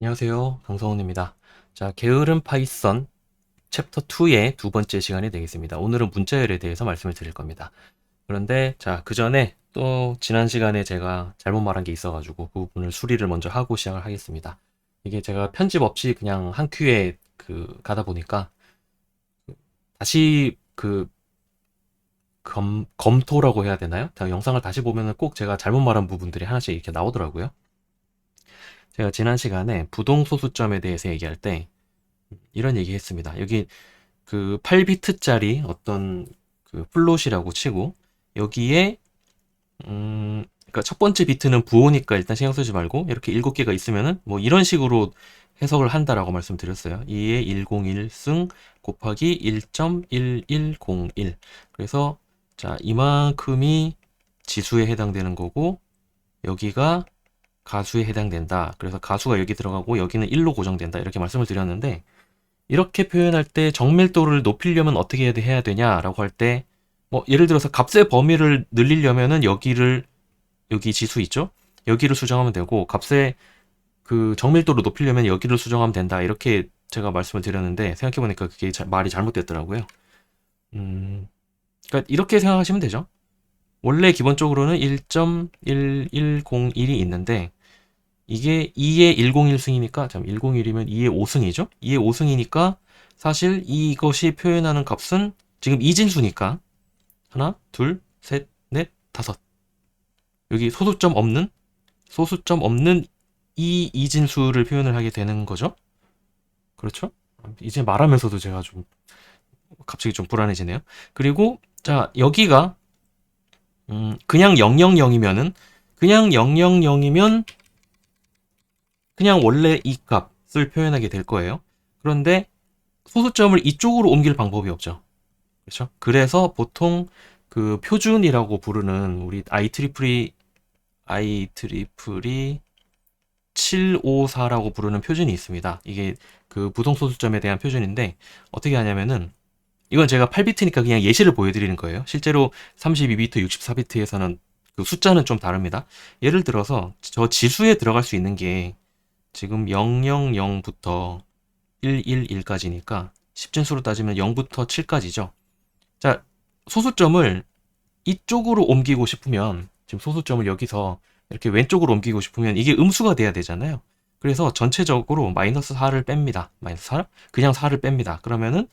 안녕하세요. 강성훈입니다. 자, 게으른 파이썬 챕터 2의 두 번째 시간이 되겠습니다. 오늘은 문자열에 대해서 말씀을 드릴 겁니다. 그런데 자, 그 전에 또 지난 시간에 제가 잘못 말한 게 있어가지고 그 부분을 수리를 먼저 하고 시작을 하겠습니다. 이게 제가 편집 없이 그냥 한 큐에 가다 보니까 다시 검토라고 해야 되나요? 제가 영상을 다시 보면은 꼭 제가 잘못 말한 부분들이 하나씩 이렇게 나오더라고요. 제가 지난 시간에 부동소수점에 대해서 얘기할 때 이런 얘기 했습니다. 여기 8비트짜리 어떤 플롯이라고 치고 여기에 그러니까 첫 번째 비트는 부호니까 일단 신경 쓰지 말고 이렇게 7개가 있으면은 뭐 이런 식으로 해석을 한다라고 말씀드렸어요. 2의 101승 곱하기 1.1101. 그래서 자, 이만큼이 지수에 해당되는 거고 여기가 가수에 해당된다. 그래서 가수가 여기 들어가고 여기는 1로 고정된다. 이렇게 말씀을 드렸는데 이렇게 표현할 때 정밀도를 높이려면 어떻게 해야 되냐라고 할 때, 뭐, 예를 들어서 값의 범위를 늘리려면은 여기 지수 있죠? 여기를 수정하면 되고, 값의 정밀도를 높이려면 여기를 수정하면 된다. 이렇게 제가 말씀을 드렸는데, 생각해보니까 그게 말이 잘못됐더라고요. 그러니까 이렇게 생각하시면 되죠. 원래 기본적으로는 1.1101이 있는데, 이게 2의 101승이니까, 101이면 2의 5승이죠? 2의 5승이니까, 사실 이것이 표현하는 값은 지금 이진수니까, 하나, 둘, 셋, 넷, 다섯. 여기 소수점 없는 이 이진수를 표현을 하게 되는 거죠? 그렇죠? 이제 말하면서도 제가 갑자기 좀 불안해지네요. 그리고, 자, 여기가, 그냥 000이면은, 그냥 000이면 그냥 원래 이 값을 표현하게 될 거예요. 그런데 소수점을 이쪽으로 옮길 방법이 없죠. 그렇죠? 그래서 보통 표준이라고 부르는 우리 IEEE 754라고 부르는 표준이 있습니다. 이게 부동소수점에 대한 표준인데 어떻게 하냐면은 이건 제가 8비트니까 그냥 예시를 보여드리는 거예요. 실제로 32비트, 64비트에서는 숫자는 좀 다릅니다. 예를 들어서 저 지수에 들어갈 수 있는 게 지금 000부터 111까지니까 10진수로 따지면 0부터 7까지죠. 자, 소수점을 이쪽으로 옮기고 싶으면 지금 소수점을 여기서 이렇게 왼쪽으로 옮기고 싶으면 이게 음수가 돼야 되잖아요. 그래서 전체적으로 마이너스 4를 뺍니다. 마이너스 4? 그냥 4를 뺍니다. 그러면은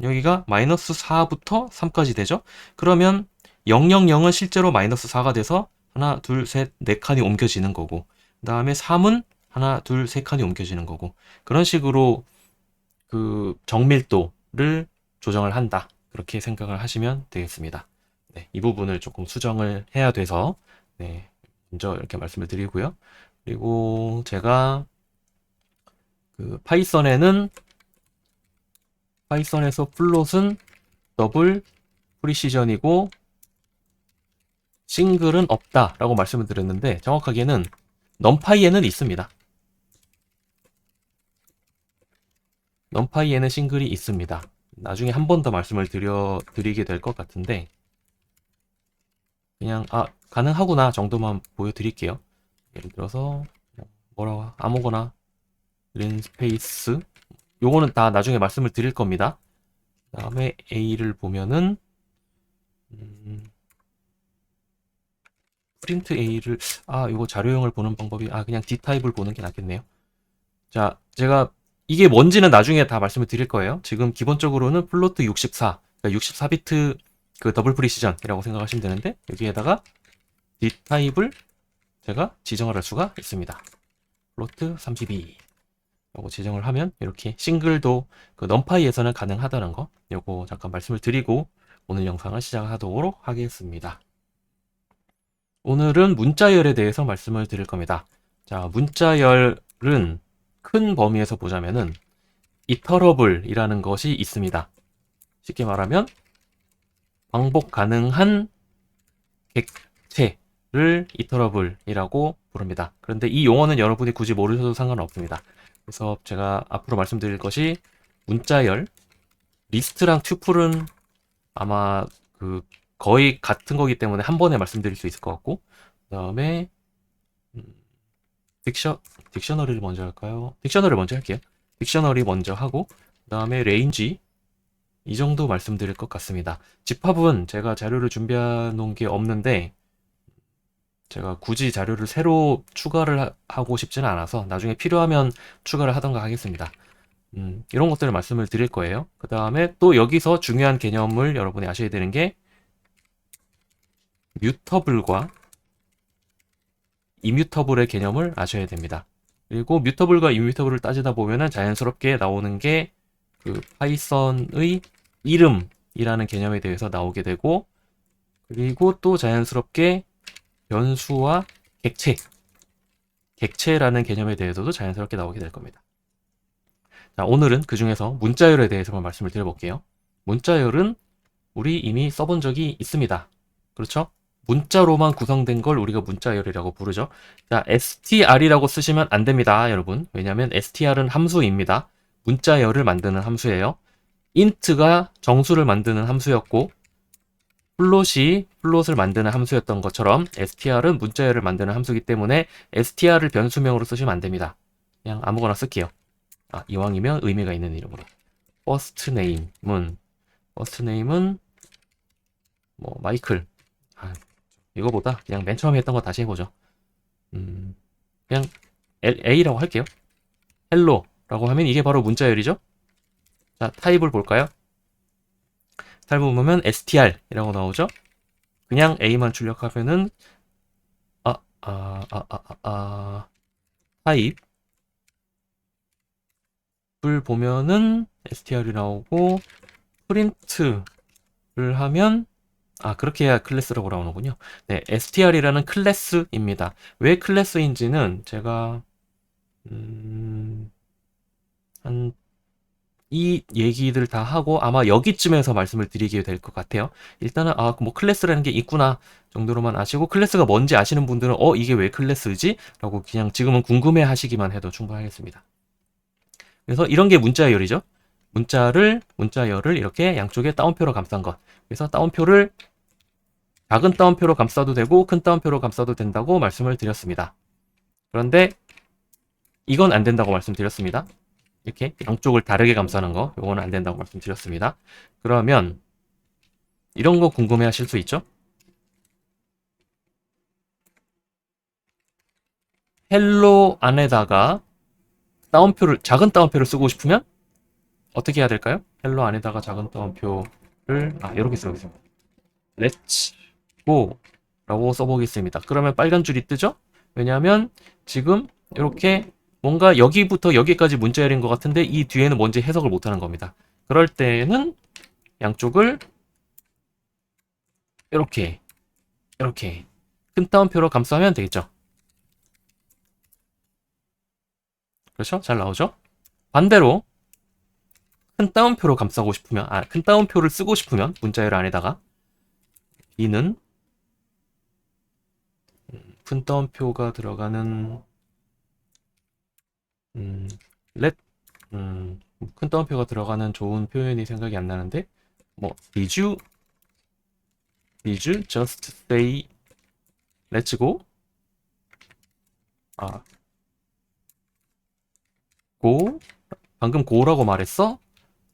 여기가 마이너스 4부터 3까지 되죠. 그러면 000은 실제로 마이너스 4가 돼서 하나, 둘, 셋, 네 칸이 옮겨지는 거고 그 다음에 3은 하나, 둘, 세 칸이 옮겨지는 거고 그런 식으로 정밀도를 조정을 한다. 그렇게 생각을 하시면 되겠습니다. 네, 이 부분을 조금 수정을 해야 돼서 네, 먼저 이렇게 말씀을 드리고요. 그리고 제가 파이썬에서 플롯은 더블 프리시전이고 싱글은 없다라고 말씀을 드렸는데 정확하게는 넘파이에는 있습니다. 넘파이에는 싱글이 있습니다. 나중에 한 번 더 말씀을 드리게 될 것 같은데 그냥 가능하구나 정도만 보여드릴게요. 예를 들어서 뭐라고 아무거나 린스페이스 요거는 다 나중에 말씀을 드릴 겁니다. 그 다음에 A를 보면은 프린트 A를 요거 자료형을 보는 방법이 그냥 D타입을 보는 게 낫겠네요. 자, 제가 이게 뭔지는 나중에 다 말씀을 드릴 거예요. 지금 기본적으로는 플로트 64, 그러니까 64비트 더블 프리시전이라고 생각하시면 되는데 여기에다가 D타입을 제가 지정을 할 수가 있습니다. 플로트 32 라고 지정을 하면 이렇게 싱글도 넘파이에서는 가능하다는 거 요거 잠깐 말씀을 드리고 오늘 영상을 시작하도록 하겠습니다. 오늘은 문자열에 대해서 말씀을 드릴 겁니다. 자, 문자열은 큰 범위에서 보자면은 이터러블이라는 것이 있습니다. 쉽게 말하면 반복 가능한 객체를 이터러블이라고 부릅니다. 그런데 이 용어는 여러분이 굳이 모르셔도 상관없습니다. 그래서 제가 앞으로 말씀드릴 것이 문자열, 리스트랑 튜플은 아마 거의 같은 거기 때문에 한 번에 말씀드릴 수 있을 것 같고, 그 다음에 딕셔너리를 먼저 할까요? 딕셔너리 먼저 할게요. 딕셔너리 먼저 하고 그 다음에 레인지 이 정도 말씀드릴 것 같습니다. 집합은 제가 자료를 준비해 놓은 게 없는데 제가 굳이 자료를 새로 추가를 하고 싶지는 않아서 나중에 필요하면 추가를 하던가 하겠습니다. 이런 것들을 말씀을 드릴 거예요. 그 다음에 또 여기서 중요한 개념을 여러분이 아셔야 되는 게 뮤터블과 이뮤터블의 개념을 아셔야 됩니다. 그리고 뮤터블과 이뮤터블을 따지다 보면은 자연스럽게 나오는 게 그 파이썬의 이름이라는 개념에 대해서 나오게 되고 그리고 또 자연스럽게 변수와 객체라는 개념에 대해서도 자연스럽게 나오게 될 겁니다. 자, 오늘은 그 중에서 문자열에 대해서만 말씀을 드려볼게요. 문자열은 우리 이미 써본 적이 있습니다. 그렇죠? 문자로만 구성된 걸 우리가 문자열이라고 부르죠. 자, str이라고 쓰시면 안 됩니다, 여러분. 왜냐하면 str은 함수입니다. 문자열을 만드는 함수예요. int가 정수를 만드는 함수였고 플롯이 플롯을 만드는 함수였던 것처럼 str은 문자열을 만드는 함수이기 때문에 str을 변수명으로 쓰시면 안 됩니다. 그냥 아무거나 쓸게요. 이왕이면 의미가 있는 이름으로. first name은 뭐 마이클. 이거보다 그냥 맨 처음에 했던 거 다시 해보죠. 그냥 A라고 할게요. 헬로라고 하면 이게 바로 문자열이죠. 자, 타입을 볼까요? 타입을 보면 str이라고 나오죠. 그냥 A만 출력하면은 타입을 보면은 str이 나오고 프린트를 하면 그렇게 해야 클래스라고 나오는군요. 네, str이라는 클래스입니다. 왜 클래스인지는 제가 이 얘기들 다 하고 아마 여기쯤에서 말씀을 드리게 될 것 같아요. 일단은 뭐 클래스라는 게 있구나 정도로만 아시고 클래스가 뭔지 아시는 분들은 이게 왜 클래스지? 라고 그냥 지금은 궁금해 하시기만 해도 충분하겠습니다. 그래서 이런 게 문자열이죠. 문자열을 이렇게 양쪽에 따옴표로 감싼 것. 그래서 따옴표를 작은 따옴표로 감싸도 되고 큰 따옴표로 감싸도 된다고 말씀을 드렸습니다. 그런데 이건 안 된다고 말씀드렸습니다. 이렇게 양쪽을 다르게 감싸는 거 요거는 안 된다고 말씀드렸습니다. 그러면 이런 거 궁금해 하실 수 있죠? 헬로 안에다가 작은 따옴표를 쓰고 싶으면 어떻게 해야 될까요? 헬로 안에다가 작은 따옴표를 이렇게 써보겠습니다. Let's go 라고 써보겠습니다. 그러면 빨간 줄이 뜨죠? 왜냐하면 지금 이렇게 뭔가 여기부터 여기까지 문자열인 것 같은데 이 뒤에는 뭔지 해석을 못하는 겁니다. 그럴 때는 양쪽을 이렇게 큰 따옴표로 감싸면 되겠죠. 그렇죠? 잘 나오죠? 반대로 큰 따옴표로 감싸고 싶으면 큰 따옴표를 쓰고 싶으면 문자열 안에다가 B는 큰 따옴표가 들어가는 let 큰 따옴표가 들어가는 좋은 표현이 생각이 안 나는데 did you just say let's go? go? 방금 go라고 말했어?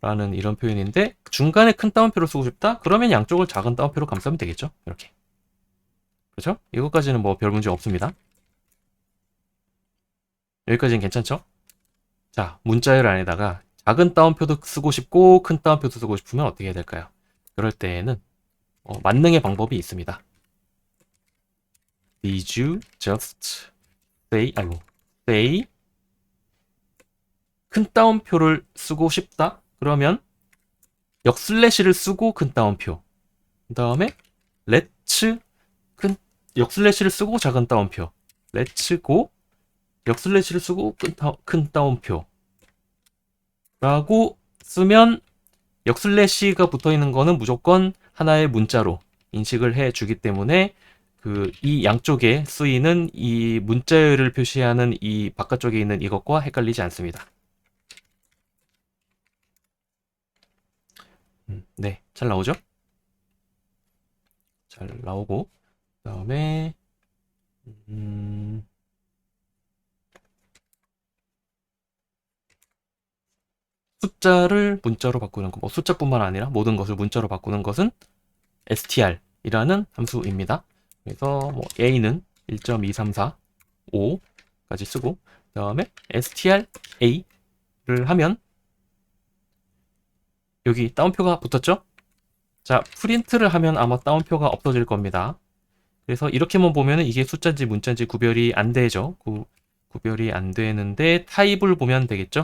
라는 이런 표현인데 중간에 큰 따옴표를 쓰고 싶다? 그러면 양쪽을 작은 따옴표로 감싸면 되겠죠? 이렇게. 그렇죠? 이것까지는 뭐 별 문제 없습니다. 여기까지는 괜찮죠? 자, 문자열 안에다가 작은 따옴표도 쓰고 싶고 큰 따옴표도 쓰고 싶으면 어떻게 해야 될까요? 그럴 때에는 만능의 방법이 있습니다. Did you just say 큰 따옴표를 쓰고 싶다? 그러면 역슬래시를 쓰고 큰 따옴표 그 다음에 let's 역슬래시를 쓰고 작은 따옴표 let's go 역슬래시를 쓰고 큰 따옴표 라고 쓰면 역슬래시가 붙어있는 거는 무조건 하나의 문자로 인식을 해주기 때문에 이 양쪽에 쓰이는 이 문자열을 표시하는 이 바깥쪽에 있는 이것과 헷갈리지 않습니다. 네, 잘 나오죠? 잘 나오고 그 다음에 숫자를 문자로 바꾸는 거, 뭐 숫자뿐만 아니라 모든 것을 문자로 바꾸는 것은 str이라는 함수입니다. 그래서 뭐 a는 1.2345까지 쓰고, 그 다음에 stra를 하면 여기 따옴표가 붙었죠? 자, 프린트를 하면 아마 따옴표가 없어질 겁니다. 그래서 이렇게만 보면 이게 숫자인지 문자인지 구별이 안 되죠. 구별이 안 되는데 타입을 보면 되겠죠?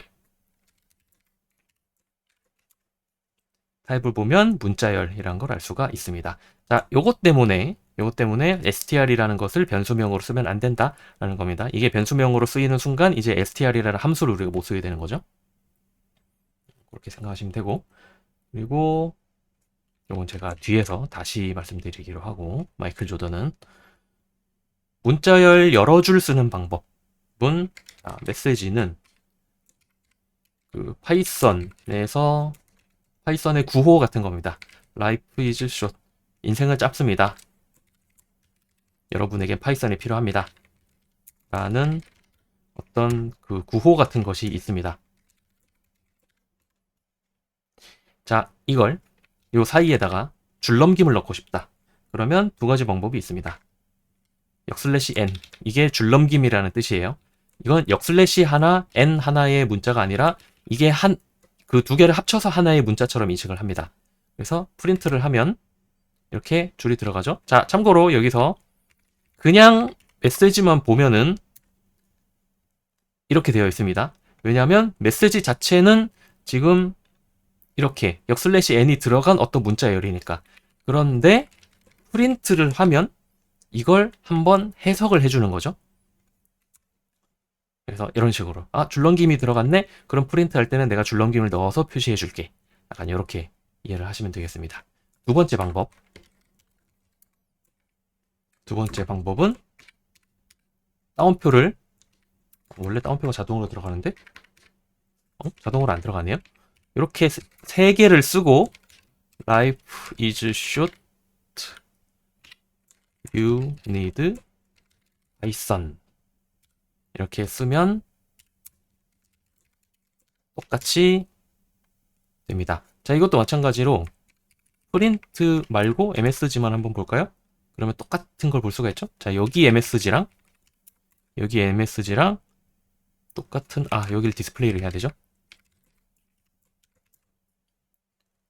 타입을 보면 문자열이라는 걸 알 수가 있습니다. 자, 요것 때문에 str이라는 것을 변수명으로 쓰면 안 된다라는 겁니다. 이게 변수명으로 쓰이는 순간 이제 str이라는 함수를 우리가 못 쓰게 되는 거죠. 그렇게 생각하시면 되고, 그리고 요건 제가 뒤에서 다시 말씀드리기로 하고, 마이클 조던은 문자열 여러 줄 쓰는 방법은 메시지는 그 파이썬의 구호 같은 겁니다. Life is short. 인생은 짧습니다. 여러분에게 파이썬이 필요합니다. 라는 어떤 그 구호 같은 것이 있습니다. 자, 이걸 요 사이에다가 줄넘김을 넣고 싶다. 그러면 두 가지 방법이 있습니다. 역슬래시 n. 이게 줄넘김이라는 뜻이에요. 이건 역슬래시 하나, n 하나의 문자가 아니라 이게 그 두 개를 합쳐서 하나의 문자처럼 인식을 합니다. 그래서 프린트를 하면 이렇게 줄이 들어가죠. 자, 참고로 여기서 그냥 메시지만 보면은 이렇게 되어 있습니다. 왜냐하면 메시지 자체는 지금 이렇게 역슬래시 n이 들어간 어떤 문자열이니까. 그런데 프린트를 하면 이걸 한번 해석을 해주는 거죠. 그래서 이런 식으로 줄넘김이 들어갔네? 그럼 프린트 할 때는 내가 줄넘김을 넣어서 표시해 줄게. 약간 이렇게 이해를 하시면 되겠습니다. 두 번째 방법은 따옴표를, 원래 따옴표가 자동으로 들어가는데 자동으로 안 들어가네요. 이렇게 세 개를 쓰고 life is short, you need Python 이렇게 쓰면 똑같이 됩니다. 자, 이것도 마찬가지로 프린트 말고 MSG만 한번 볼까요? 그러면 똑같은 걸 볼 수가 있죠? 자, 여기 MSG랑 똑같은, 여기를 디스플레이를 해야 되죠?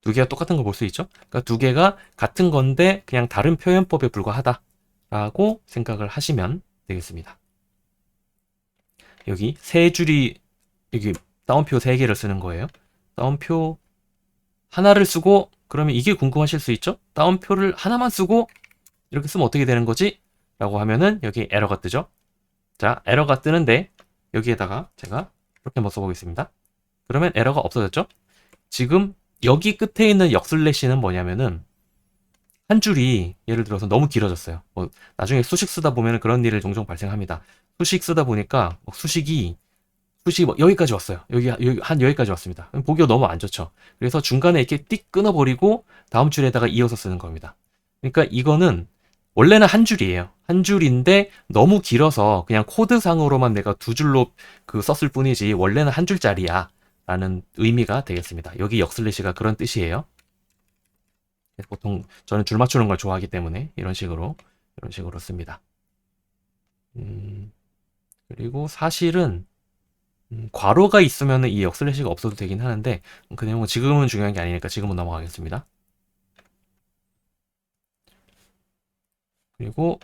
두 개가 똑같은 걸 볼 수 있죠? 그러니까 두 개가 같은 건데 그냥 다른 표현법에 불과하다라고 생각을 하시면 되겠습니다. 여기 여기 따옴표 3개를 쓰는 거예요. 따옴표 하나를 쓰고, 그러면 이게 궁금하실 수 있죠? 따옴표를 하나만 쓰고 이렇게 쓰면 어떻게 되는 거지? 라고 하면은 여기 에러가 뜨죠? 자, 에러가 뜨는데 여기에다가 제가 이렇게 한번 써보겠습니다. 그러면 에러가 없어졌죠? 지금 여기 끝에 있는 역슬래시는 뭐냐면은 한 줄이 예를 들어서 너무 길어졌어요. 나중에 수식 쓰다 보면 그런 일이 종종 발생합니다. 수식 쓰다 보니까 수식이 여기까지 왔어요. 여기까지 왔습니다. 보기가 너무 안 좋죠. 그래서 중간에 이렇게 띡 끊어버리고 다음 줄에다가 이어서 쓰는 겁니다. 그러니까 이거는 원래는 한 줄이에요. 한 줄인데 너무 길어서 그냥 코드상으로만 내가 두 줄로 썼을 뿐이지 원래는 한 줄짜리야 라는 의미가 되겠습니다. 여기 역슬래시가 그런 뜻이에요. 보통 저는 줄 맞추는 걸 좋아하기 때문에 이런 식으로 씁니다. 그리고 사실은 괄호가 있으면 이 역슬래시가 없어도 되긴 하는데 그 내용은 지금은 중요한 게 아니니까 지금은 넘어가겠습니다. 그리고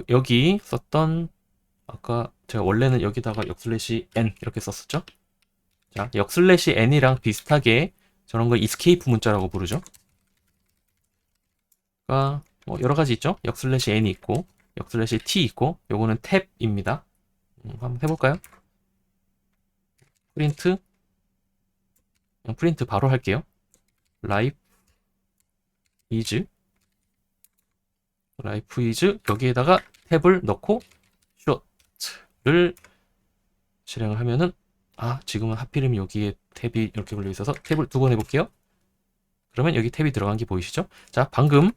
여기 썼던, 아까 제가 원래는 여기다가 역슬래시 n 이렇게 썼었죠. 자, 역슬래시 n이랑 비슷하게 저런 걸 이스케이프 문자라고 부르죠. 그러니까 뭐 여러 가지 있죠. 역슬래시 n이 있고 역슬래시 t 있고, 요거는 탭입니다. 한번 해볼까요? 프린트 바로 할게요. life is 여기에다가 탭을 넣고 short를 실행을 하면은 지금은 하필이면 여기에 탭이 이렇게 걸려 있어서 탭을 두 번 해볼게요. 그러면 여기 탭이 들어간 게 보이시죠? 자, 방금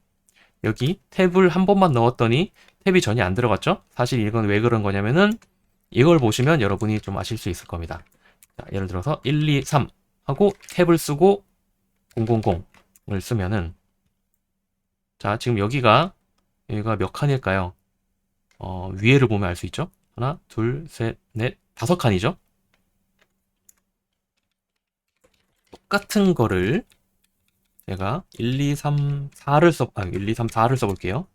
여기 탭을 한 번만 넣었더니 탭이 전혀 안 들어갔죠? 사실 이건 왜 그런 거냐면은 이걸 보시면 여러분이 좀 아실 수 있을 겁니다. 자, 예를 들어서 1, 2, 3 하고 탭을 쓰고 000을 쓰면은 자, 지금 여기가 몇 칸일까요? 위에를 보면 알 수 있죠? 하나, 둘, 셋, 넷, 5칸이죠? 똑같은 거를 제가 1, 2, 3, 4를 1, 2, 3, 4를 써볼게요.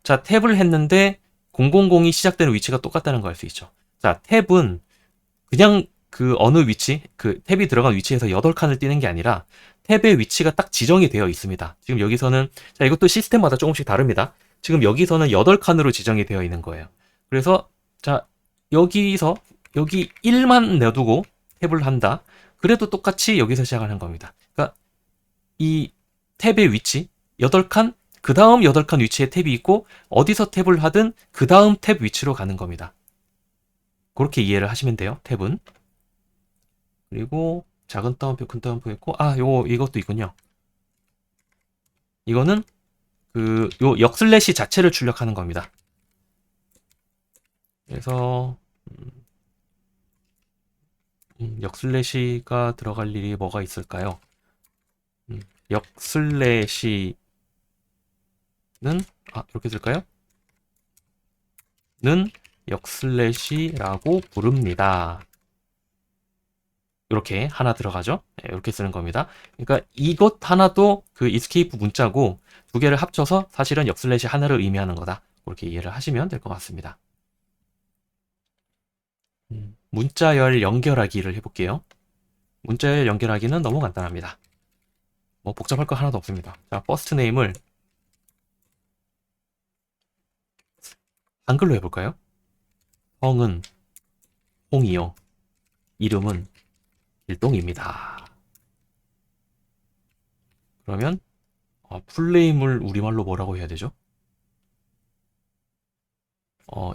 자, 탭을 했는데 000이 시작되는 위치가 똑같다는 걸 알 수 있죠. 자, 탭은 그냥 그 어느 위치, 그 탭이 들어간 위치에서 8칸을 띄는 게 아니라 탭의 위치가 딱 지정이 되어 있습니다. 지금 여기서는, 자, 이것도 시스템마다 조금씩 다릅니다. 지금 여기서는 8칸으로 지정이 되어 있는 거예요. 그래서, 자, 여기서, 여기 1만 내두고 탭을 한다. 그래도 똑같이 여기서 시작하는 겁니다. 그러니까 이 탭의 위치, 8칸, 그 다음 8칸 위치에 탭이 있고, 어디서 탭을 하든 그 다음 탭 위치로 가는 겁니다. 그렇게 이해를 하시면 돼요, 탭은. 그리고 작은 따옴표, 큰 따옴표 있고, 이것도 있군요. 이거는 요 역슬래시 자체를 출력하는 겁니다. 그래서 역슬래시가 들어갈 일이 뭐가 있을까요? 역슬래시는 이렇게 쓸까요? 는 역슬래시라고 부릅니다. 이렇게 하나 들어가죠. 이렇게 쓰는 겁니다. 그러니까 이것 하나도 그 escape 문자고 두 개를 합쳐서 사실은 역슬래시 하나를 의미하는 거다. 그렇게 이해를 하시면 될 것 같습니다. 문자열 연결하기를 해볼게요. 문자열 연결하기는 너무 간단합니다. 뭐 복잡할 거 하나도 없습니다. 자, first name을 한글로 해볼까요? 성은 홍이요. 이름은 일동입니다. 그러면 풀네임을 우리말로 뭐라고 해야 되죠?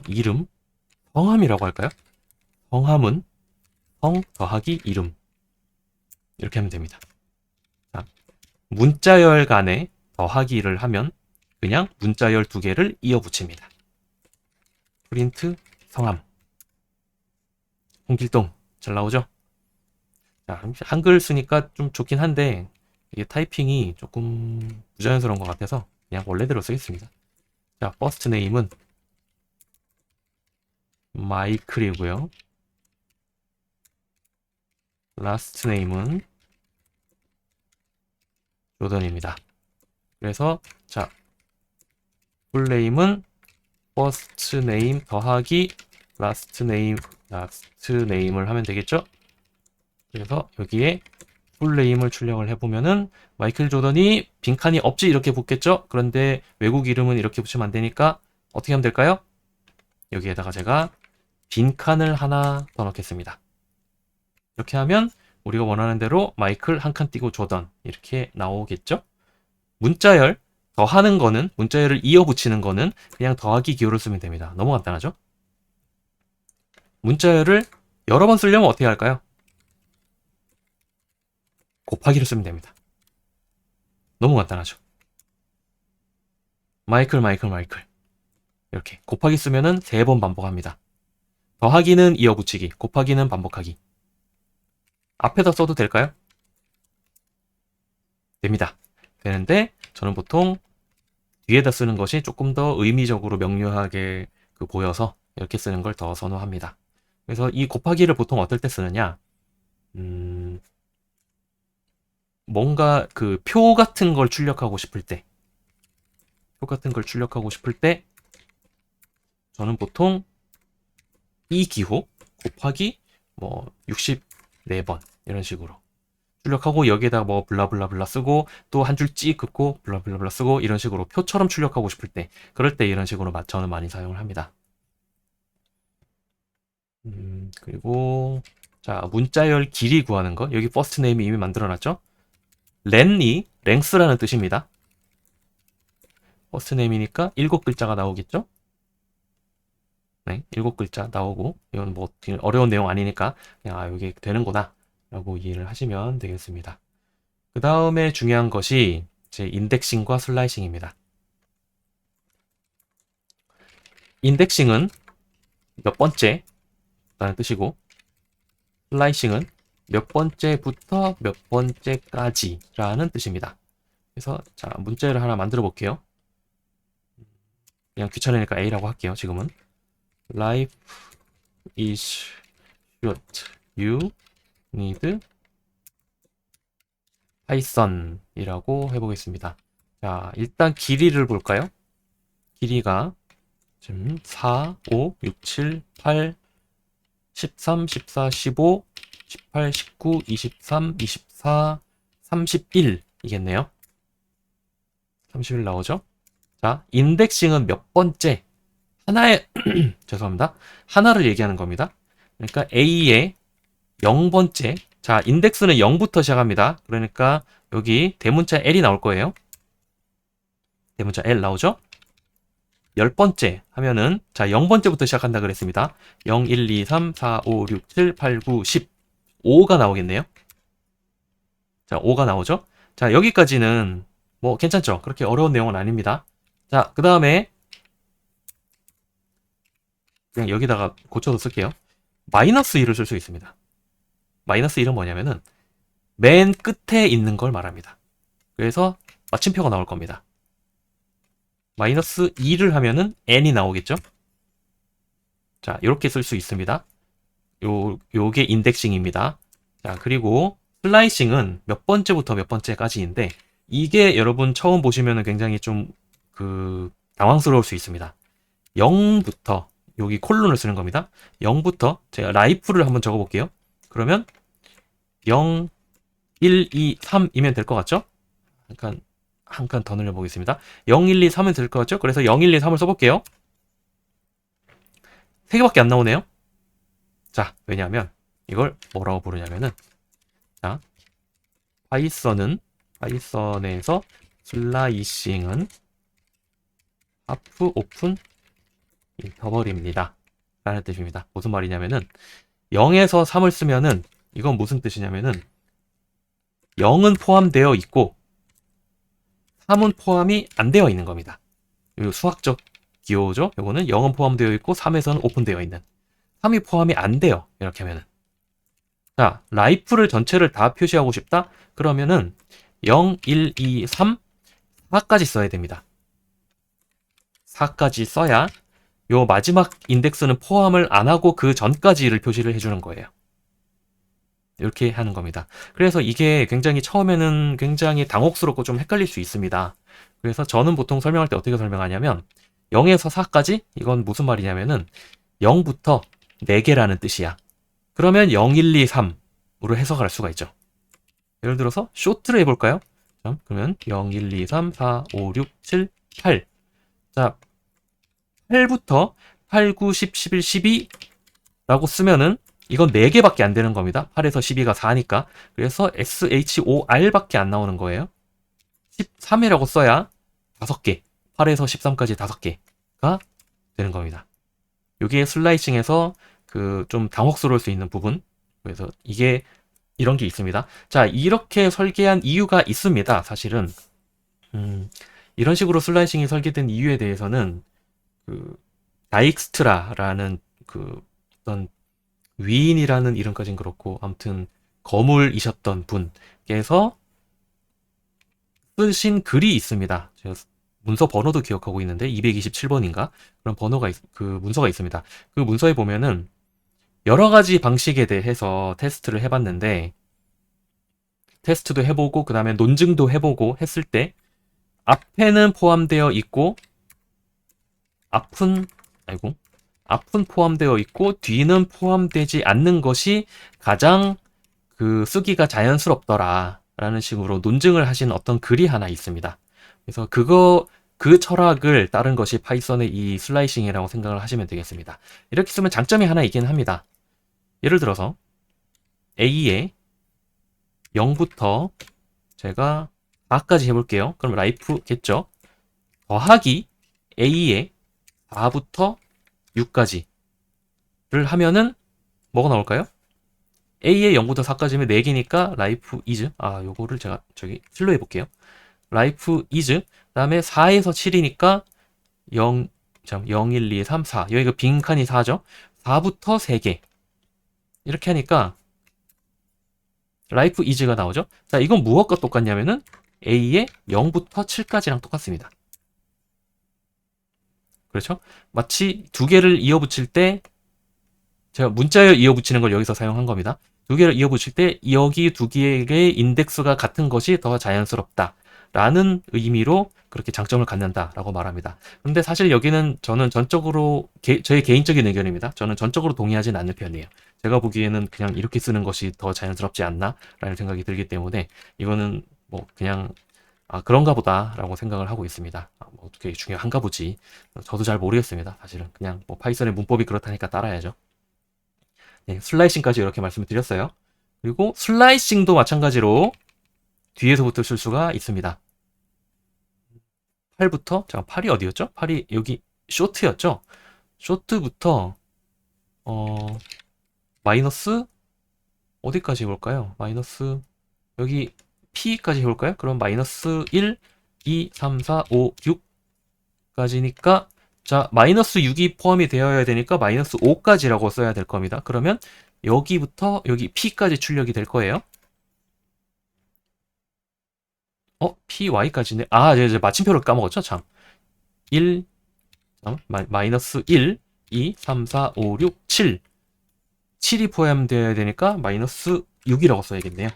이름, 성함이라고 할까요? 성함은 성 더하기 이름 이렇게 하면 됩니다. 자, 문자열 간에 더하기를 하면 그냥 문자열 두 개를 이어 붙입니다. 프린트 성함 홍길동 잘 나오죠? 자, 한글 쓰니까 좀 좋긴 한데 이게 타이핑이 조금 부자연스러운 것 같아서 그냥 원래대로 쓰겠습니다. 자, 퍼스트 네임은 마이클이고요. 라스트 네임은 조던입니다. 그래서 자, 풀네임은 퍼스트 네임 더하기 라스트 네임을 하면 되겠죠? 그래서 여기에 풀네임을 출력을 해보면은 마이클 조던이 빈칸이 없지 이렇게 붙겠죠? 그런데 외국 이름은 이렇게 붙이면 안 되니까 어떻게 하면 될까요? 여기에다가 제가 빈칸을 하나 더 넣겠습니다. 이렇게 하면 우리가 원하는 대로 마이클 한 칸 띄고 조던 이렇게 나오겠죠? 문자열 더하는 거는 문자열을 이어 붙이는 거는 그냥 더하기 기호를 쓰면 됩니다. 너무 간단하죠? 문자열을 여러 번 쓰려면 어떻게 할까요? 곱하기를 쓰면 됩니다. 너무 간단하죠? 마이클 이렇게 곱하기 쓰면은 3번 반복합니다. 더하기는 이어 붙이기, 곱하기는 반복하기. 앞에다 써도 될까요? 됩니다. 되는데 저는 보통 뒤에다 쓰는 것이 조금 더 의미적으로 명료하게 보여서 이렇게 쓰는 걸 더 선호합니다. 그래서 이 곱하기를 보통 어떨 때 쓰느냐? 뭔가 그 표 같은 걸 출력하고 싶을 때, 저는 보통 이 기호 곱하기 뭐 64번 이런 식으로 출력하고 여기에다 뭐 블라블라블라 쓰고 또 한 줄 찍 긋고 블라블라블라 쓰고 이런 식으로 표처럼 출력하고 싶을 때 그럴 때 이런 식으로 저는 많이 사용을 합니다. 그리고 자, 문자열 길이 구하는 거 여기 퍼스트 네임이 이미 만들어놨죠? 렌이 랭스라는 뜻입니다. 퍼스트 네임이니까 7글자가 나오겠죠? 네, 7글자 나오고 이건 뭐 어려운 내용 아니니까 그냥 이게 되는구나 라고 이해를 하시면 되겠습니다. 그 다음에 중요한 것이 제 인덱싱과 슬라이싱입니다. 인덱싱은 몇 번째 라는 뜻이고 슬라이싱은 몇 번째부터 몇 번째까지라는 뜻입니다. 그래서 자, 문제를 하나 만들어 볼게요. 그냥 귀찮으니까 A라고 할게요. 지금은 life is short. You need Python 이라고 해보겠습니다. 자, 일단 길이를 볼까요? 길이가 지금 4, 5, 6, 7, 8, 13, 14, 15, 18, 19, 23, 24, 31 이겠네요. 31 나오죠? 자, 인덱싱은 몇 번째? 하나의 죄송합니다. 하나를 얘기하는 겁니다. 그러니까 A의 0번째. 자, 인덱스는 0부터 시작합니다. 그러니까 여기 대문자 L이 나올 거예요. 대문자 L 나오죠? 10번째 하면은 자, 0번째부터 시작한다 그랬습니다. 0, 1, 2, 3, 4, 5, 6, 7, 8, 9, 10. 5가 나오겠네요. 자, 5가 나오죠? 자, 여기까지는 뭐 괜찮죠? 그렇게 어려운 내용은 아닙니다. 자, 그 다음에 그냥 여기다가 고쳐서 쓸게요. 마이너스 1을 쓸 수 있습니다. 마이너스 1은 뭐냐면은 맨 끝에 있는 걸 말합니다. 그래서 마침표가 나올 겁니다. 마이너스 2를 하면은 n이 나오겠죠? 자, 이렇게 쓸 수 있습니다. 요게 인덱싱입니다. 자, 그리고 슬라이싱은 몇 번째부터 몇 번째까지인데 이게 여러분 처음 보시면은 굉장히 좀 당황스러울 수 있습니다. 0부터 여기 콜론을 쓰는 겁니다. 0부터 제가 라이프를 한번 적어 볼게요. 그러면 0, 1, 2, 3이면 될 것 같죠? 한 칸 더 늘려 보겠습니다. 0, 1, 2, 3은 될 것 같죠? 그래서 0, 1, 2, 3을 써볼게요. 3개밖에 안 나오네요. 자, 왜냐하면 이걸 뭐라고 부르냐면은 자, 파이썬에서 슬라이싱은 하프 오픈 인터벌입니다. 라는 뜻입니다. 무슨 말이냐면은 0에서 3을 쓰면은 이건 무슨 뜻이냐면은 0은 포함되어 있고 3은 포함이 안 되어 있는 겁니다. 이 수학적 기호죠. 이거는 0은 포함되어 있고 3에서는 오픈되어 있는 3이 포함이 안 돼요. 이렇게 하면은 자, 라이프를 전체를 다 표시하고 싶다? 그러면은 0, 1, 2, 3, 4까지 써야 됩니다. 4까지 써야 요 마지막 인덱스는 포함을 안 하고 그 전까지를 표시를 해주는 거예요. 이렇게 하는 겁니다. 그래서 이게 굉장히 처음에는 굉장히 당혹스럽고 좀 헷갈릴 수 있습니다. 그래서 저는 보통 설명할 때 어떻게 설명하냐면 0에서 4까지 이건 무슨 말이냐면은 0부터 4개라는 뜻이야. 그러면 0, 1, 2, 3으로 해석할 수가 있죠. 예를 들어서 쇼트를 해볼까요? 그러면 0, 1, 2, 3, 4, 5, 6, 7, 8. 자, 8부터 8, 9, 10, 11, 12 라고 쓰면은 이건 4개밖에 안 되는 겁니다. 8에서 12가 4니까. 그래서 SHOR밖에 안 나오는 거예요. 13이라고 써야 5개. 8에서 13까지 5개가 되는 겁니다. 이게 슬라이싱에서 좀 당혹스러울 수 있는 부분. 그래서 이게 이런 게 있습니다. 자, 이렇게 설계한 이유가 있습니다. 사실은 이런 식으로 슬라이싱이 설계된 이유에 대해서는 다익스트라라는 어떤 위인이라는 이름까진 그렇고 아무튼 거물이셨던 분께서 쓰신 글이 있습니다. 제가 문서 번호도 기억하고 있는데 227번인가 그런 번호가 문서가 있습니다. 그 문서에 보면은 여러 가지 방식에 대해서 테스트를 해봤는데 테스트도 해보고 그 다음에 논증도 해보고 했을 때 앞에는 포함되어 있고 앞은 포함되어 있고 뒤는 포함되지 않는 것이 가장 쓰기가 자연스럽더라 라는 식으로 논증을 하신 어떤 글이 하나 있습니다. 그래서 그 철학을 따른 것이 파이썬의 이 슬라이싱이라고 생각을 하시면 되겠습니다. 이렇게 쓰면 장점이 하나 있긴 합니다. 예를 들어서 A에 0부터 제가 4까지 해볼게요. 그럼 라이프겠죠? 더하기 A에 4부터 6까지를 하면은 뭐가 나올까요? A에 0부터 4까지면 4개니까 life is 요거를 제가 실로 해볼게요. life is 그다음에 4에서 7이니까 0, 1, 2, 3, 4 여기가 빈칸이 4죠. 4부터 3개 이렇게 하니까 life is가 나오죠. 자, 이건 무엇과 똑같냐면은 a의 0부터 7까지랑 똑같습니다. 그렇죠? 마치 두 개를 이어붙일 때 제가 문자열 이어붙이는 걸 여기서 사용한 겁니다. 두 개를 이어붙일 때 여기 두 개의 인덱스가 같은 것이 더 자연스럽다 라는 의미로 그렇게 장점을 갖는다라고 말합니다. 근데 사실 여기는 저는 전적으로 저의 개인적인 의견입니다. 저는 전적으로 동의하진 않는 편이에요. 제가 보기에는 그냥 이렇게 쓰는 것이 더 자연스럽지 않나 라는 생각이 들기 때문에 이거는 뭐 그냥 그런가 보다 라고 생각을 하고 있습니다. 뭐 어떻게 중요한가 보지. 저도 잘 모르겠습니다. 사실은 그냥 뭐 파이썬의 문법이 그렇다니까 따라야죠. 네, 슬라이싱까지 이렇게 말씀을 드렸어요. 그리고 슬라이싱도 마찬가지로 뒤에서부터 쓸 수가 있습니다. 8부터, 잠깐 8이 어디였죠? 8이 여기 쇼트였죠? 쇼트부터 마이너스 어디까지 해볼까요? 마이너스 여기 P까지 해볼까요? 그럼 마이너스 1, 2, 3, 4, 5, 6까지니까 자, 마이너스 6이 포함이 되어야 되니까 마이너스 5까지라고 써야 될 겁니다. 그러면 여기부터 여기 P까지 출력이 될 거예요. PY까지네. 이제 마침표를 까먹었죠? 참. 1, 마이너스 1, 2, 3, 4, 5, 6, 7. 7이 포함되어야 되니까 마이너스 6이라고 써야겠네요.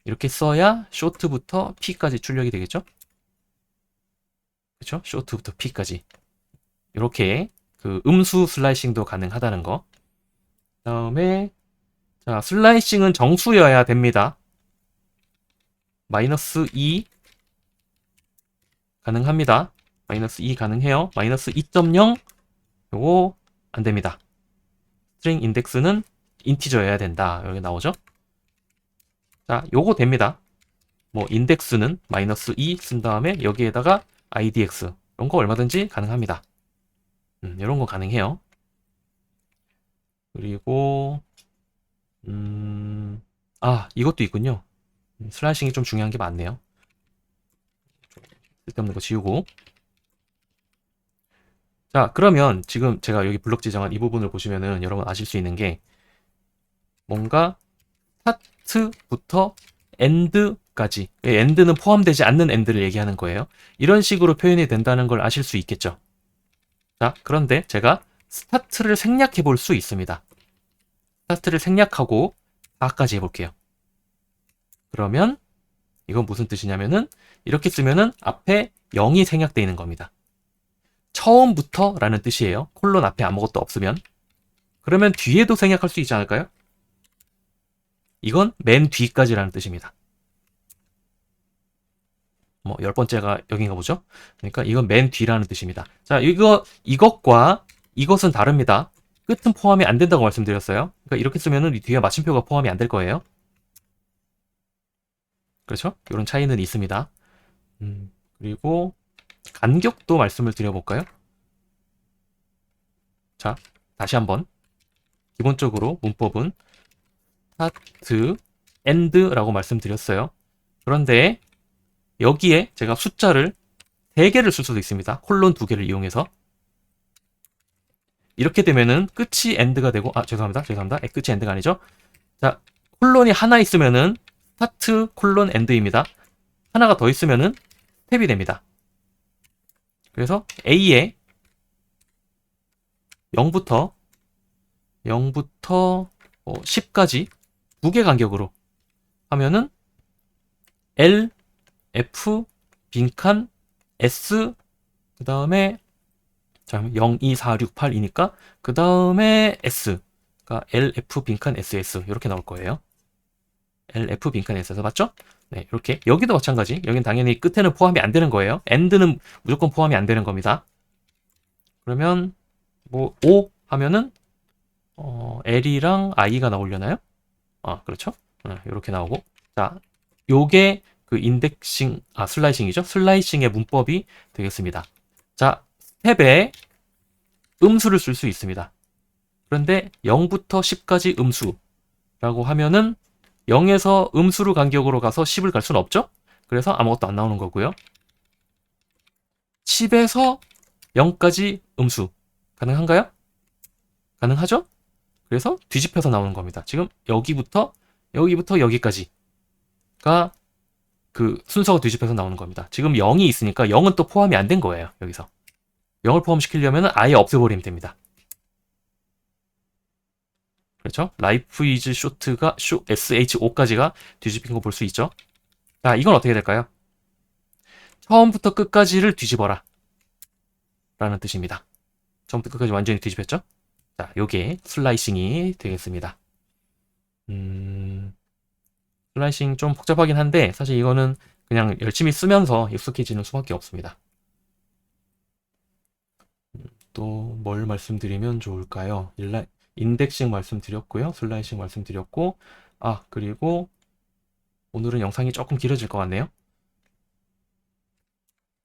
이렇게 써야 쇼트부터 P까지 출력이 되겠죠? 그렇죠? 쇼트부터 P까지. 이렇게 그 음수 슬라이싱도 가능하다는 거. 다음에 자, 슬라이싱은 정수여야 됩니다. 마이너스 2 가능합니다. 마이너스 2 가능해요. 마이너스 2.0 요거 안 됩니다. 스트링 인덱스는 인티저여야 된다. 여기 나오죠? 자, 요거 됩니다. 뭐 인덱스는 마이너스 2 쓴 다음에 여기에다가 idx 이런 거 얼마든지 가능합니다. 이런 거 가능해요. 그리고 이것도 있군요. 슬라이싱이 좀 중요한 게 많네요. 쓸데없는 거 지우고. 자, 그러면 지금 제가 여기 블럭 지정한 이 부분을 보시면은 여러분 아실 수 있는 게 뭔가 스타트부터 엔드까지, 엔드는 포함되지 않는 엔드를 얘기하는 거예요. 이런 식으로 표현이 된다는 걸 아실 수 있겠죠. 자, 그런데 제가 스타트를 생략해 볼 수 있습니다. 스타트를 생략하고 4까지 해볼게요. 그러면 이건 무슨 뜻이냐면은 이렇게 쓰면은 앞에 0이 생략되어 있는 겁니다. 처음부터 라는 뜻이에요. 콜론 앞에 아무것도 없으면. 그러면 뒤에도 생략할 수 있지 않을까요? 이건 맨 뒤까지라는 뜻입니다. 뭐 10번째가 여긴가 보죠? 그러니까 이건 맨 뒤라는 뜻입니다. 자, 이것과 이것은 다릅니다. 끝은 포함이 안 된다고 말씀드렸어요. 그러니까 이렇게 쓰면은 이 뒤에 마침표가 포함이 안 될 거예요. 그렇죠? 이런 차이는 있습니다. 그리고 간격도 말씀을 드려볼까요? 자, 다시 한번. 기본적으로 문법은 start, end라고 말씀드렸어요. 그런데 여기에 제가 숫자를 3개를 쓸 수도 있습니다. 콜론 2개를 이용해서. 이렇게 되면은 끝이 end가 되고, 죄송합니다. 끝이 end가 아니죠? 자, 콜론이 하나 있으면은 start, 콜론, end입니다. 하나가 더 있으면은 스텝이 됩니다. 그래서 A에 0부터 10까지 2개 간격으로 하면은 L, F, 빈칸, S, 그 다음에 0, 2, 4, 6, 8이니까 그 다음에 S가 L, F, 빈칸, SS 이렇게 나올 거예요. L, F, 빈칸, SS 맞죠? 네, 이렇게 여기도 마찬가지. 여긴 당연히 끝에는 포함이 안 되는 거예요. end는 무조건 포함이 안 되는 겁니다. 그러면 뭐 5 하면은 L이랑 I가 나오려나요? 그렇죠. 이렇게 나오고. 자, 요게 그 인덱싱, 슬라이싱이죠. 슬라이싱의 문법이 되겠습니다. 자, 스텝에 음수를 쓸 수 있습니다. 그런데 0부터 10까지 음수라고 하면은 0에서 음수로 간격으로 가서 10을 갈 수는 없죠. 그래서 아무것도 안 나오는 거고요. 10에서 0까지 음수 가능한가요? 가능하죠? 그래서 뒤집혀서 나오는 겁니다. 지금 여기부터 여기부터 여기까지가 그 순서가 뒤집혀서 나오는 겁니다. 지금 0이 있으니까 0은 또 포함이 안 된 거예요. 여기서 0을 포함시키려면 아예 없애버리면 됩니다. 그렇죠? Life is short가 SHO까지가 뒤집힌 거 볼 수 있죠? 자, 이건 어떻게 될까요? 처음부터 끝까지를 뒤집어라 라는 뜻입니다. 처음부터 끝까지 완전히 뒤집혔죠? 자, 요게 슬라이싱이 되겠습니다. 슬라이싱 좀 복잡하긴 한데 사실 이거는 그냥 열심히 쓰면서 익숙해지는 수밖에 없습니다. 또 뭘 말씀드리면 좋을까요? 인덱싱 말씀드렸고요. 슬라이싱 말씀드렸고, 그리고 오늘은 영상이 조금 길어질 것 같네요.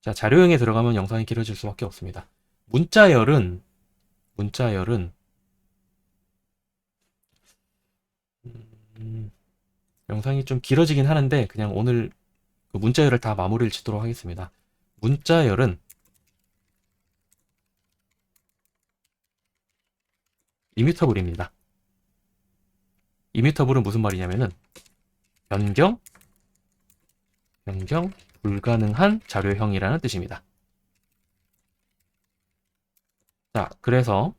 자, 자료형에 들어가면 영상이 길어질 수밖에 없습니다. 문자열은 영상이 좀 길어지긴 하는데 그냥 오늘 그 문자열을 다 마무리를 짓도록 하겠습니다. 문자열은 이뮤터블입니다. 이뮤터블은 무슨 말이냐면은 변경 불가능한 자료형이라는 뜻입니다. 자, 그래서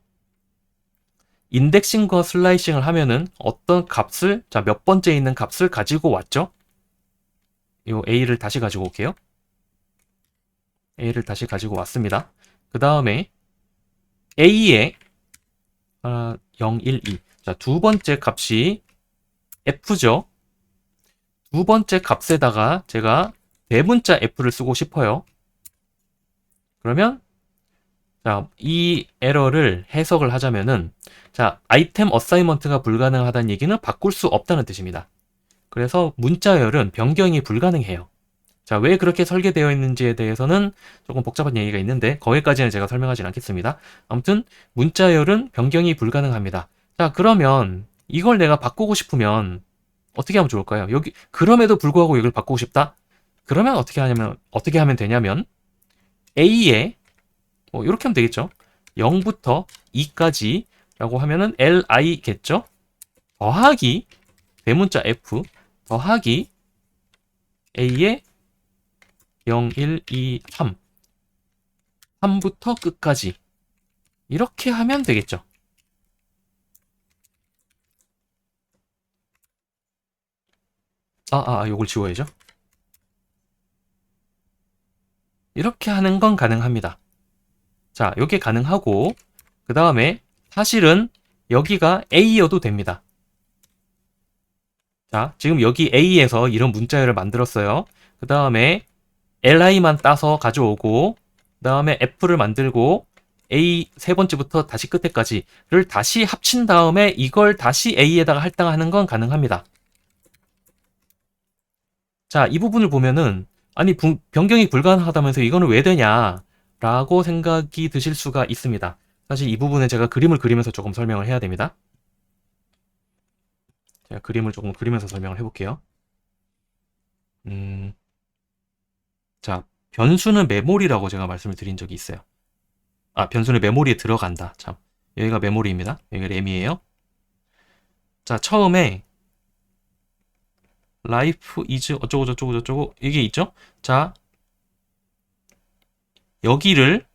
인덱싱과 슬라이싱을 하면은 어떤 값을, 자, 몇 번째 있는 값을 가지고 왔죠? 요 A를 다시 가지고 올게요. A를 다시 가지고 왔습니다. 그 다음에 A에 0, 1, 2. 자, 두 번째 값이 F죠? 두 번째 값에다가 제가 대문자 F를 쓰고 싶어요. 그러면 자, 이 에러를 해석을 하자면은 자, 아이템 어사이먼트가 불가능하다는 얘기는 바꿀 수 없다는 뜻입니다. 그래서 문자열은 변경이 불가능해요. 자, 왜 그렇게 설계되어 있는지에 대해서는 조금 복잡한 얘기가 있는데 거기까지는 제가 설명하진 않겠습니다. 아무튼 문자열은 변경이 불가능합니다. 자, 그러면 이걸 내가 바꾸고 싶으면 어떻게 하면 좋을까요? 여기 그럼에도 불구하고 이걸 바꾸고 싶다? 그러면 어떻게 하면 되냐면 A에 이렇게 하면 되겠죠. 0부터 2까지 라고 하면은 li겠죠. 더하기 대문자 f 더하기 a의 0, 1, 2, 3 3부터 끝까지 이렇게 하면 되겠죠. 요걸 지워야죠. 이렇게 하는 건 가능합니다. 자, 이게 가능하고 그 다음에 사실은 여기가 A여도 됩니다. 자, 지금 여기 A에서 이런 문자열을 만들었어요. 그 다음에 li만 따서 가져오고 그 다음에 F를 만들고 A 세 번째부터 다시 끝에까지를 다시 합친 다음에 이걸 다시 A에다가 할당하는 건 가능합니다. 자, 이 부분을 보면은 아니 변경이 불가능하다면서 이거는 왜 되냐 라고 생각이 드실 수가 있습니다. 사실 이 부분에 제가 그림을 그리면서 조금 설명을 해야 됩니다. 제가 그림을 조금 그리면서 설명을 해볼게요. 자, 변수는 메모리라고 제가 말씀을 드린 적이 있어요. 변수는 메모리에 들어간다. 참, 여기가 메모리입니다. 여기가 램이에요. 자, 처음에 life is 어쩌고 저쩌고 저쩌고 이게 있죠? 자, 여기를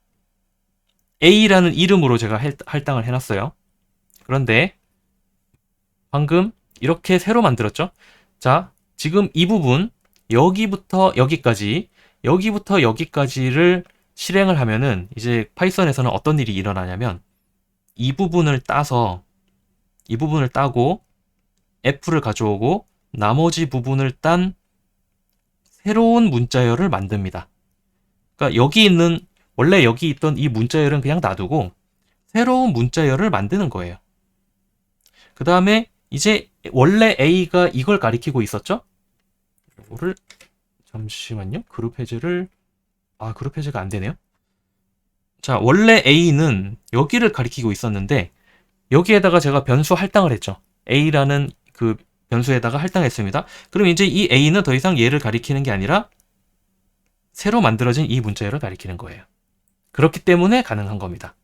A라는 이름으로 제가 할당을 해놨어요. 그런데 방금 이렇게 새로 만들었죠? 자, 지금 이 부분 여기부터 여기까지를 실행을 하면은 이제 파이썬에서는 어떤 일이 일어나냐면 이 부분을 따고 F를 가져오고 나머지 부분을 딴 새로운 문자열을 만듭니다. 그러니까 원래 여기 있던 이 문자열은 그냥 놔두고 새로운 문자열을 만드는 거예요. 그 다음에 이제 원래 A가 이걸 가리키고 있었죠? 이거를 잠시만요. 그룹 해제가 안 되네요. 자, 원래 A는 여기를 가리키고 있었는데 여기에다가 제가 변수 할당을 했죠. A라는 그 변수에다가 할당했습니다. 그럼 이제 이 A는 더 이상 얘를 가리키는 게 아니라 새로 만들어진 이 문자열을 가리키는 거예요. 그렇기 때문에 가능한 겁니다.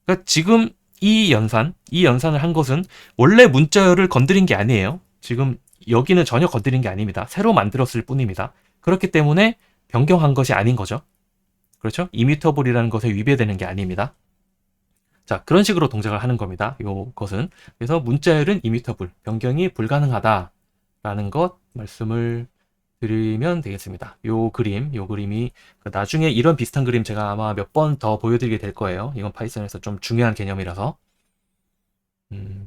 그러니까 지금 이 연산을 한 것은 원래 문자열을 건드린 게 아니에요. 지금 여기는 전혀 건드린 게 아닙니다. 새로 만들었을 뿐입니다. 그렇기 때문에 변경한 것이 아닌 거죠. 그렇죠? 이뮤터블이라는 것에 위배되는 게 아닙니다. 자, 그런 식으로 동작을 하는 겁니다. 이것은. 그래서 문자열은 이뮤터블, 변경이 불가능하다라는 것 말씀을 드리면 되겠습니다. 요 그림이 나중에 이런 비슷한 그림 제가 아마 몇 번 더 보여드리게 될 거예요. 이건 파이썬에서 좀 중요한 개념이라서.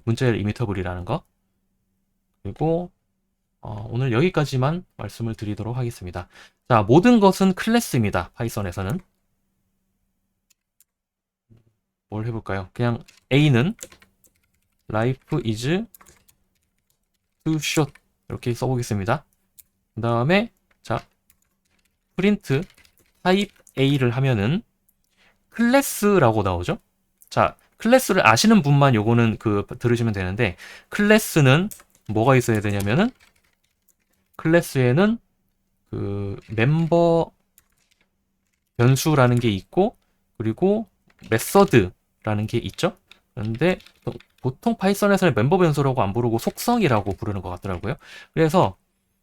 문자열 이뮤터블이라는 거. 그리고 오늘 여기까지만 말씀을 드리도록 하겠습니다. 자, 모든 것은 클래스입니다. 파이썬에서는. 뭘 해볼까요? 그냥 A는 life is too short 이렇게 써보겠습니다. 그 다음에 자 프린트 type A를 하면은 클래스라고 나오죠. 자, 클래스를 아시는 분만 요거는 들으시면 되는데, 클래스는 뭐가 있어야 되냐면은 클래스에는 멤버 변수라는 게 있고, 그리고 메서드라는 게 있죠. 그런데 보통 파이썬에서는 멤버 변수라고 안 부르고 속성이라고 부르는 것 같더라고요. 그래서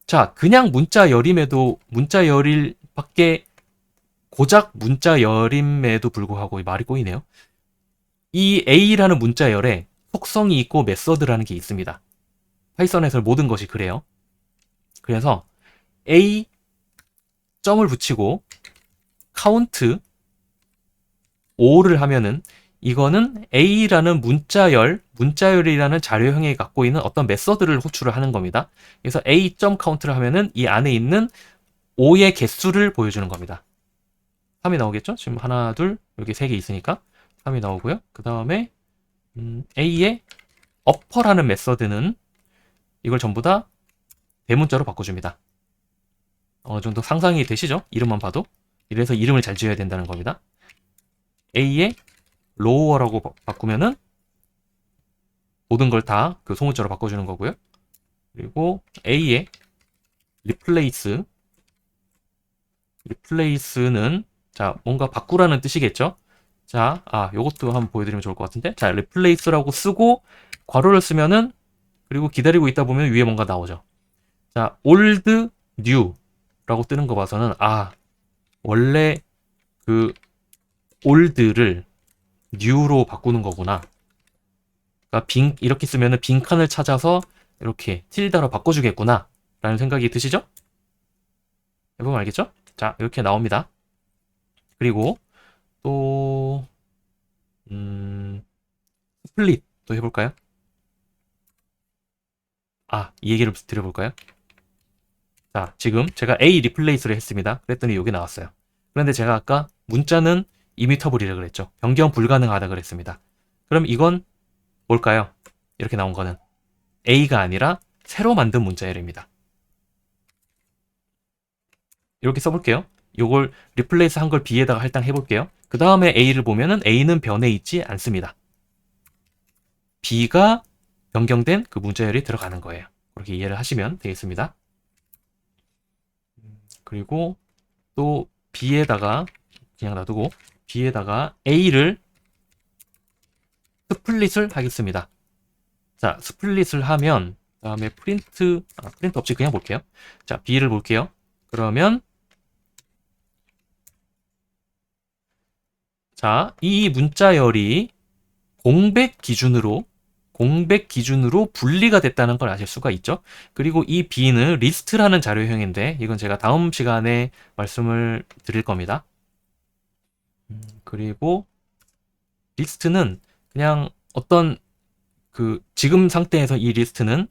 자, 그냥 문자열임에도 문자열일 밖에 고작 문자열임에도 불구하고 말이 꼬이네요. 이 A라는 문자열에 속성이 있고 메서드라는 게 있습니다. 파이썬에서 모든 것이 그래요. 그래서 A 점을 붙이고 count 5를 하면은 이거는 A라는 문자열이라는 자료형에 갖고 있는 어떤 메서드를 호출을 하는 겁니다. 그래서 A.count를 하면은 이 안에 있는 5의 개수를 보여주는 겁니다. 3이 나오겠죠? 지금 하나, 둘, 여기 3개 있으니까 3이 나오고요. 그 다음에 A의 upper라는 메서드는 이걸 전부 다 대문자로 바꿔줍니다. 어느 정도 상상이 되시죠? 이름만 봐도. 이래서 이름을 잘 지어야 된다는 겁니다. A의 lower라고 바꾸면은 모든 걸 다 그 소문자로 바꿔주는 거고요. 그리고 A의 replace는 자, 뭔가 바꾸라는 뜻이겠죠? 자, 요것도 한번 보여드리면 좋을 것 같은데. 자, replace라고 쓰고 괄호를 쓰면은 그리고 기다리고 있다 보면 위에 뭔가 나오죠. 자, old, new라고 뜨는 거 봐서는 원래 old를 new로 바꾸는 거구나. 그러니까 이렇게 쓰면은 빈칸을 찾아서 이렇게 tilda로 바꿔주겠구나 라는 생각이 드시죠? 해보면 알겠죠? 자, 이렇게 나옵니다. 그리고 또 스플릿 또 해볼까요? 이 얘기를 드려볼까요? 자, 지금 제가 A 리플레이스를 했습니다. 그랬더니 여기 나왔어요. 그런데 제가 아까 문자는 이뮤터블이라 그랬죠. 변경 불가능하다 그랬습니다. 그럼 이건 뭘까요? 이렇게 나온 거는 A가 아니라 새로 만든 문자열입니다. 이렇게 써볼게요. 요걸 리플레이스 한 걸 B에다가 할당해 볼게요. 그 다음에 A를 보면은 A는 변해 있지 않습니다. B가 변경된 그 문자열이 들어가는 거예요. 그렇게 이해를 하시면 되겠습니다. 그리고 또 B에다가 그냥 놔두고 B에다가 A를 스플릿을 하겠습니다. 자, 스플릿을 하면 다음에 프린트 없이 그냥 볼게요. 자, B를 볼게요. 그러면 자, 이 문자열이 공백 기준으로 분리가 됐다는 걸 아실 수가 있죠. 그리고 이 B는 리스트라는 자료형인데 이건 제가 다음 시간에 말씀을 드릴 겁니다. 그리고 리스트는 그냥 어떤 지금 상태에서 이 리스트는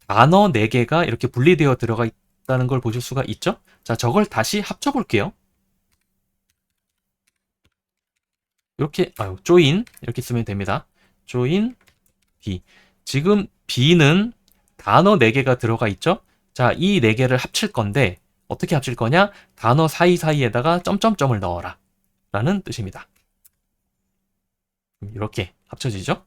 단어 4개가 이렇게 분리되어 들어가 있다는 걸 보실 수가 있죠. 자, 저걸 다시 합쳐 볼게요. 이렇게 join 이렇게 쓰면 됩니다. join B. 지금 B는 단어 4개가 들어가 있죠. 자, 이 4개를 합칠 건데 어떻게 합칠 거냐? 단어 사이사이에다가 점점점을 넣어라 라는 뜻입니다. 이렇게 합쳐지죠.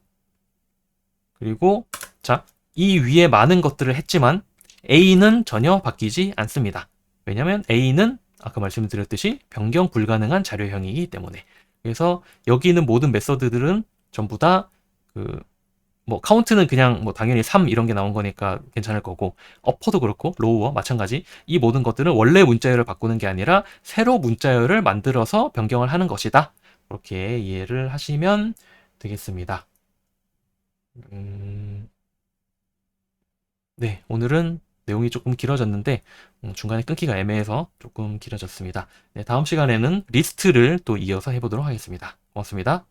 그리고 자, 이 위에 많은 것들을 했지만 A는 전혀 바뀌지 않습니다. 왜냐하면 A는 아까 말씀드렸듯이 변경 불가능한 자료형이기 때문에. 그래서 여기 있는 모든 메서드들은 전부 다 뭐 카운트는 그냥 뭐 당연히 3 이런 게 나온 거니까 괜찮을 거고, 어퍼도 그렇고 로우어 마찬가지, 이 모든 것들은 원래 문자열을 바꾸는 게 아니라 새로 문자열을 만들어서 변경을 하는 것이다. 그렇게 이해를 하시면 되겠습니다. 음, 네, 오늘은 내용이 조금 길어졌는데 중간에 끊기가 애매해서 조금 길어졌습니다. 네, 다음 시간에는 리스트를 또 이어서 해보도록 하겠습니다. 고맙습니다.